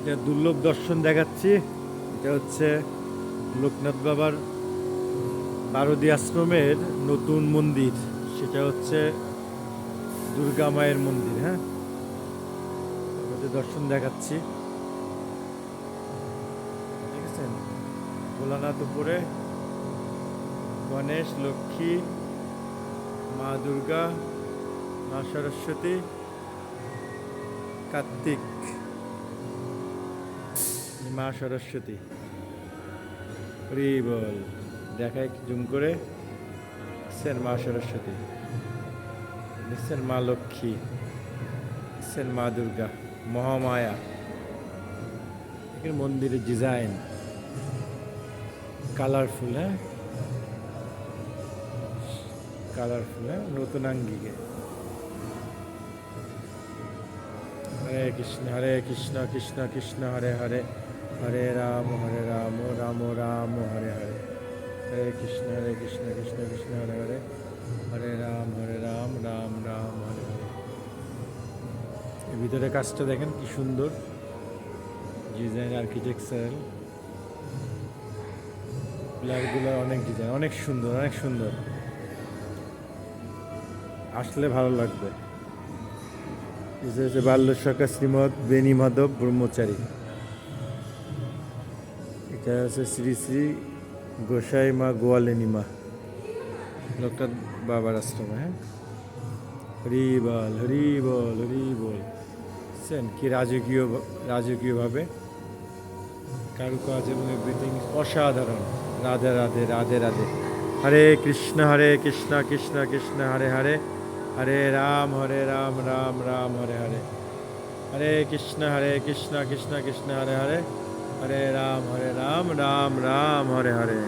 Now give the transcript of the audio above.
এটা দুর্লভ দর্শন দেখাচ্ছি। এটা হচ্ছে লোকনাথ বাবার বারোদি আশ্রমের নতুন মন্দির। সেটা হচ্ছে দুর্গা মায়ের মন্দির। হ্যাঁ, ওদের দর্শন দেখাচ্ছি। দেখেছেন, ভোলানাথ উপরে, গণেশ, লক্ষ্মী, মা দুর্গা, মা সরস্বতী, কার্তিক, মা সরস্বতী। হরি বল। দেখায় জুম করে। দেখছেন মা সরস্বতী, দেখছেন মা লক্ষ্মী, দেখছেন মা দুর্গা, মহামায়া। এখানে মন্দিরের ডিজাইন কালারফুল। হ্যাঁ, কালারফুল। হ্যাঁ, নতুন আঙ্গিকে। হরে কৃষ্ণ কৃষ্ণ কৃষ্ণ হরে হরে, হরে রাম রাম রাম হরে হরে। হরে কৃষ্ণ কৃষ্ণ কৃষ্ণ হরে হরে, হরে রাম রাম রাম হরে হরে। এর ভিতরে কাজটা দেখেন কি সুন্দর ডিজাইন, আর্কিটেকচারাল। পিলারগুলো অনেক ডিজাইন, অনেক সুন্দর, অনেক সুন্দর। আসলে ভালো লাগবে। এটা হচ্ছে বাল্য সখা শ্রীমৎ বেণী মাধব ব্রহ্মচারী। এটা হচ্ছে শ্রী শ্রী গোসাই মা গোয়ালিনী মা, লোকনাথ বাবার আশ্রমে। হ্যাঁ, হরি বল হরি বল হরি বল। বুঝছেন কি রাজকীয়ভাবে কারুকাজ এবং এভরিথিং অসাধারণ। রাধে রাধে রাধে রাধে। হরে কৃষ্ণ কৃষ্ণ কৃষ্ণ হরে হরে, হরে রাম রাম রাম হরে হরে। হরে কৃষ্ণ কৃষ্ণ কৃষ্ণ হরে হরে, হরে রাম রাম রাম হরে হরে।